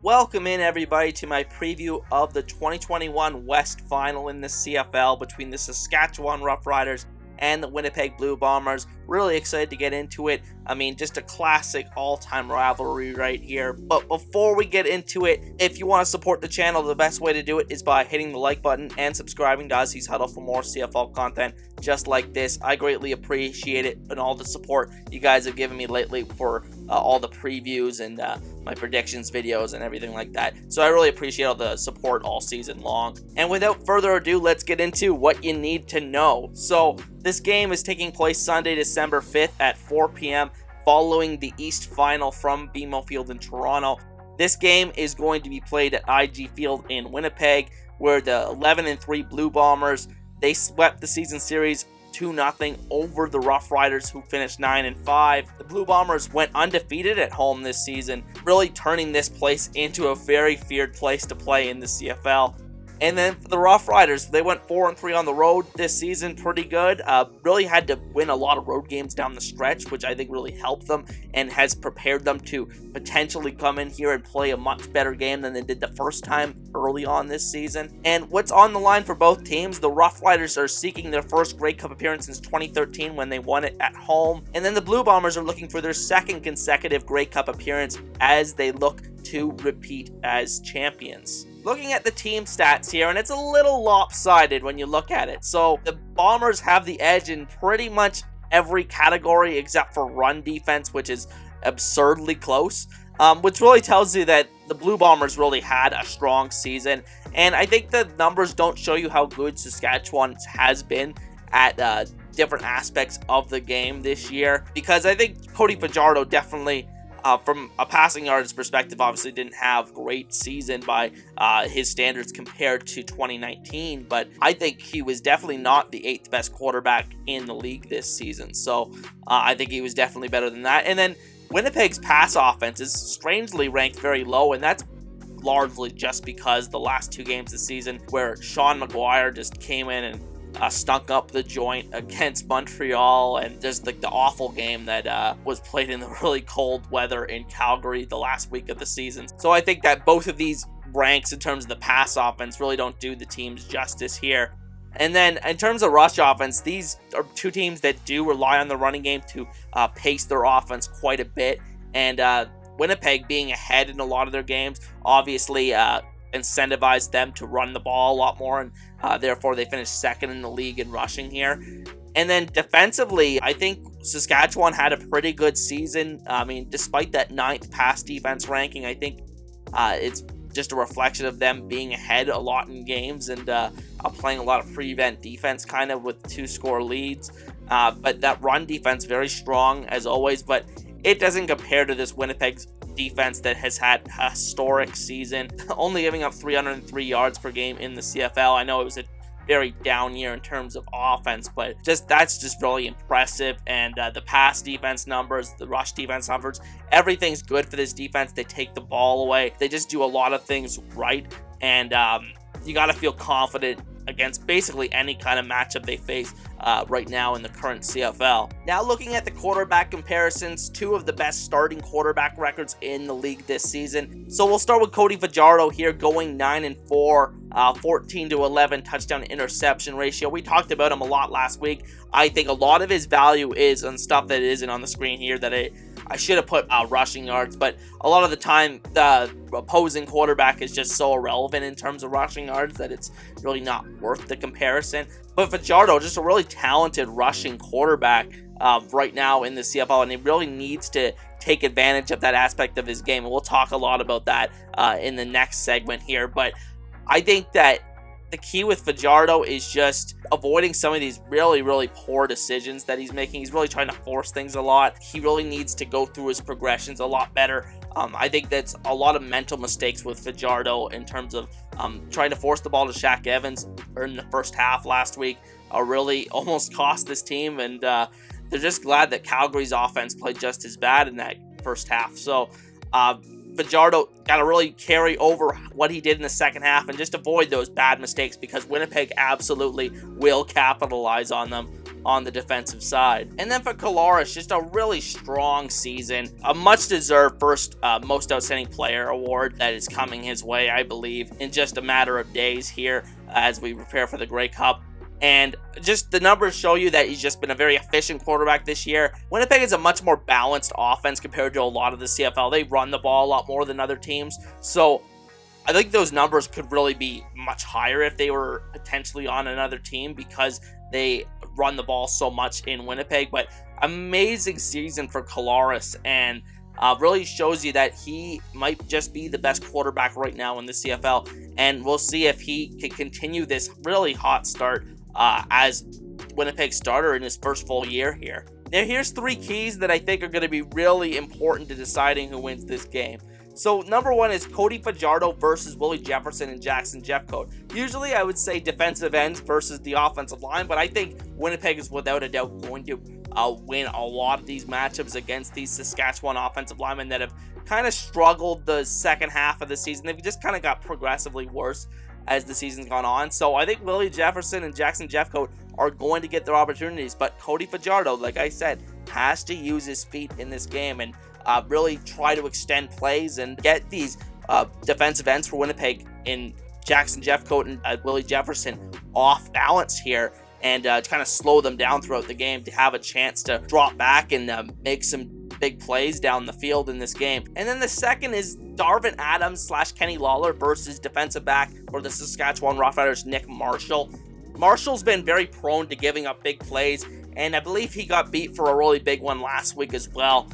Welcome in everybody to my preview of the 2021 West Final in the CFL between the Saskatchewan Roughriders and the Winnipeg Blue Bombers. Really excited to get into it. I mean, just a classic all-time rivalry right here. But before we get into it, if you want to support the channel, the best way to do it is by hitting the like button and subscribing to Ozzy's Huddle for more CFL content just like this. I greatly appreciate it and all the support you guys have given me lately for all the previews and my predictions videos and everything like that. So I really appreciate all the support all season long. And without further ado, let's get into what you need to know. So this game is taking place Sunday, December 5th at 4 p.m. following the East Final from BMO Field in Toronto. This game is going to be played at IG Field in Winnipeg, where the 11-3 Blue Bombers, they swept the season series 2-0 over the Roughriders, who finished 9-5. The Blue Bombers went undefeated at home this season, really turning this place into a very feared place to play in the CFL. And then for the Roughriders, they went 4-3 on the road this season, pretty good. Really had to win a lot of road games down the stretch, which I think really helped them and has prepared them to potentially come in here and play a much better game than they did the first time early on this season. And what's on the line for both teams? The Roughriders are seeking their first Grey Cup appearance since 2013 when they won it at home. And then the Blue Bombers are looking for their second consecutive Grey Cup appearance as they look to repeat as champions. Looking at the team stats here, and it's a little lopsided when you look at it. So the Bombers have the edge in pretty much every category except for run defense, which is absurdly close, which really tells you that the Blue Bombers really had a strong season. And I think the numbers don't show you how good Saskatchewan has been at different aspects of the game this year, because I think Cody Fajardo definitely, from a passing yards perspective, obviously didn't have great season by his standards compared to 2019, but I think he was definitely not the 8th best quarterback in the league this season. So I think he was definitely better than that. And then Winnipeg's pass offense is strangely ranked very low, and that's largely just because the last two games this season where Sean McGuire just came in and stunk up the joint against Montreal, and just like the awful game that was played in the really cold weather in Calgary the last week of the season. So I think that both of these ranks in terms of the pass offense really don't do the teams justice here. And then in terms of rush offense, these are two teams that do rely on the running game to pace their offense quite a bit, and Winnipeg being ahead in a lot of their games obviously incentivized them to run the ball a lot more, and therefore they finished second in the league in rushing here. And then defensively, I think Saskatchewan had a pretty good season. I mean, despite that 9th pass defense ranking, I think it's just a reflection of them being ahead a lot in games and playing a lot of prevent defense kind of with 2-score leads. But that run defense, very strong as always, but it doesn't compare to this Winnipeg's defense that has had a historic season, only giving up 303 yards per game in the CFL. I know it was a very down year in terms of offense, but that's just really impressive. And the pass defense numbers, the rush defense numbers, everything's good for this defense. They take the ball away. They just do a lot of things right, and you got to feel confident against basically any kind of matchup they face right now in the current CFL. Now looking at the quarterback comparisons, two of the best starting quarterback records in the league this season. So we'll start with Cody Fajardo here, going 9-4, 14-11 touchdown interception ratio. We talked about him a lot last week. I think a lot of his value is on stuff that isn't on the screen here that I should have put rushing yards, but a lot of the time the opposing quarterback is just so irrelevant in terms of rushing yards that it's really not worth the comparison. But Fajardo, just a really talented rushing quarterback right now in the CFL, and he really needs to take advantage of that aspect of his game, and we'll talk a lot about that in the next segment here. But I think that the key with Fajardo is just avoiding some of these really, really poor decisions that he's making. He's really trying to force things a lot. He really needs to go through his progressions a lot better. I think that's a lot of mental mistakes with Fajardo in terms of trying to force the ball to Shaq Evans in the first half last week. Really almost cost this team, and they're just glad that Calgary's offense played just as bad in that first half. So Fajardo got to really carry over what he did in the second half and just avoid those bad mistakes, because Winnipeg absolutely will capitalize on them on the defensive side. And then for Collaros, just a really strong season, a much-deserved first most outstanding player award that is coming his way, I believe, in just a matter of days here as we prepare for the Grey Cup. And just the numbers show you that he's just been a very efficient quarterback this year. Winnipeg is a much more balanced offense compared to a lot of the CFL. They run the ball a lot more than other teams. So I think those numbers could really be much higher if they were potentially on another team because they run the ball so much in Winnipeg. But amazing season for Collaros, and really shows you that he might just be the best quarterback right now in the CFL. And we'll see if he can continue this really hot start as Winnipeg starter in his first full year here. Now here's 3 keys that I think are going to be really important to deciding who wins this game. So number 1 is Cody Fajardo versus Willie Jefferson and Jackson Jeffcoat. Usually I would say defensive ends versus the offensive line, but I think Winnipeg is without a doubt going to win a lot of these matchups against these Saskatchewan offensive linemen that have kind of struggled the second half of the season. They've just kind of got progressively worse as the season's gone on. So I think Willie Jefferson and Jackson Jeffcoat are going to get their opportunities, but Cody Fajardo, like I said, has to use his feet in this game and really try to extend plays and get these defensive ends for Winnipeg in Jackson Jeffcoat and Willie Jefferson off balance here, and kind of slow them down throughout the game to have a chance to drop back and make some big plays down the field in this game. And then the second is Darvin Adams / Kenny Lawler versus defensive back for the Saskatchewan Roughriders, Nick Marshall. Marshall's been very prone to giving up big plays, and I believe he got beat for a really big one last week as well.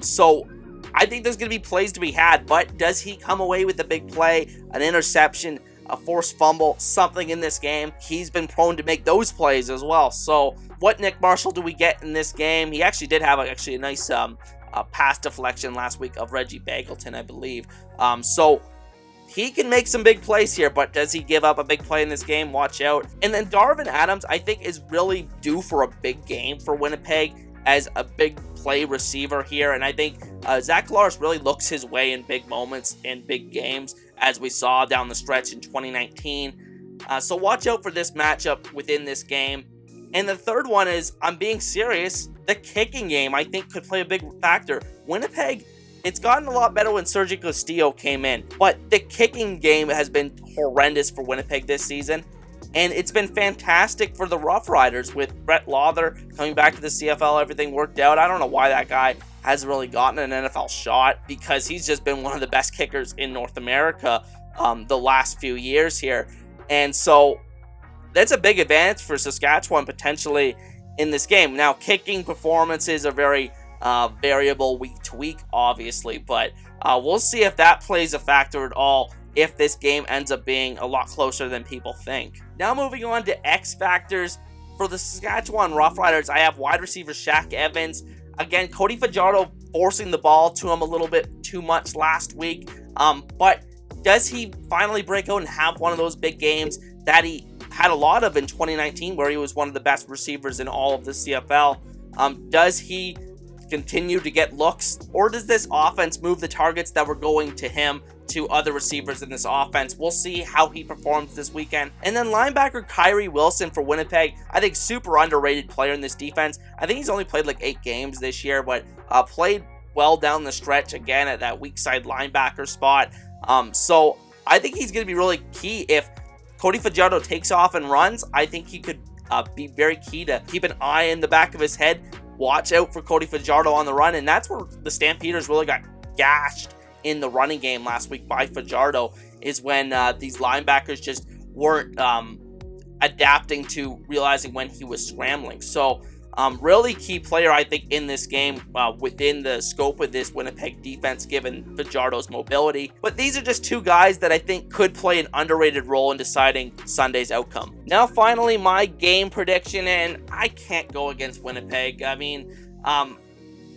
So I think there's going to be plays to be had, but does he come away with a big play, an interception, a forced fumble, something in this game? He's been prone to make those plays as well. So what Nick Marshall do we get in this game? He actually did have a nice pass deflection last week of Reggie Bagleton, I believe. So he can make some big plays here, but does he give up a big play in this game? Watch out. And then Darvin Adams, I think, is really due for a big game for Winnipeg as a big play receiver here. And I think Zach Collaros really looks his way in big moments in big games, as we saw down the stretch in 2019. So watch out for this matchup within this game. And the third one is, I'm being serious, the kicking game I think could play a big factor. Winnipeg, it's gotten a lot better when Sergio Castillo came in, but the kicking game has been horrendous for Winnipeg this season. And it's been fantastic for the Roughriders with Brett Lawler coming back to the CFL. Everything worked out. I don't know why that guy hasn't really gotten an NFL shot, because he's just been one of the best kickers in North America the last few years here. And so that's a big advantage for Saskatchewan potentially in this game. Now, kicking performances are very variable week to week, obviously, but we'll see if that plays a factor at all if this game ends up being a lot closer than people think. Now moving on to X Factors. For the Saskatchewan Roughriders, I have wide receiver Shaq Evans. Again, Cody Fajardo forcing the ball to him a little bit too much last week. But does he finally break out and have one of those big games that he had a lot of in 2019, where he was one of the best receivers in all of the CFL? Does he continue to get looks, or does this offense move the targets that were going to him to other receivers in this offense? We'll see how he performs this weekend. And then linebacker Kyrie Wilson for Winnipeg, I think super underrated player in this defense. I think he's only played like 8 games this year, but played well down the stretch again at that weak side linebacker spot. So I think he's going to be really key. If Cody Fajardo takes off and runs, I think he could be very key to keep an eye in the back of his head. Watch out for Cody Fajardo on the run, and that's where the Stampeders really got gashed in the running game last week by Fajardo, is when these linebackers just weren't adapting to realizing when he was scrambling. So really key player, I think, in this game within the scope of this Winnipeg defense, given Fajardo's mobility. But these are just 2 guys that I think could play an underrated role in deciding Sunday's outcome. Now finally, my game prediction, and I can't go against Winnipeg. I mean,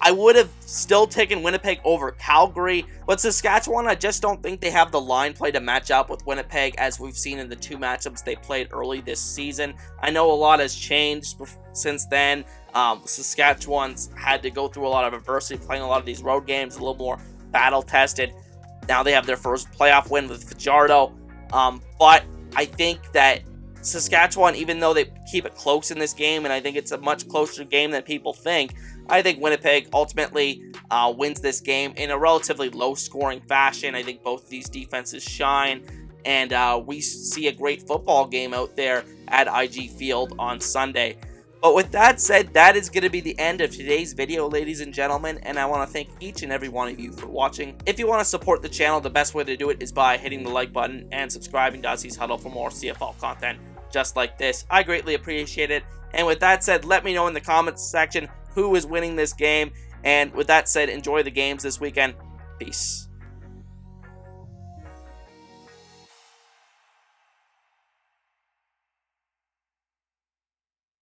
I would have still taken Winnipeg over Calgary, but Saskatchewan, I just don't think they have the line play to match up with Winnipeg, as we've seen in the 2 matchups they played early this season. I know a lot has changed since then. Saskatchewan's had to go through a lot of adversity playing a lot of these road games, a little more battle-tested. Now they have their first playoff win with Fajardo, but I think that Saskatchewan, even though they keep it close in this game, and I think it's a much closer game than people think, I think Winnipeg ultimately wins this game in a relatively low-scoring fashion. I think both of these defenses shine, and we see a great football game out there at IG Field on Sunday. But with that said, that is going to be the end of today's video, ladies and gentlemen, and I want to thank each and every one of you for watching. If you want to support the channel, the best way to do it is by hitting the like button and subscribing to Aussie's Huddle for more CFL content just like this. I greatly appreciate it. And with that said, let me know in the comments section who is winning this game. And with that said, enjoy the games this weekend. Peace.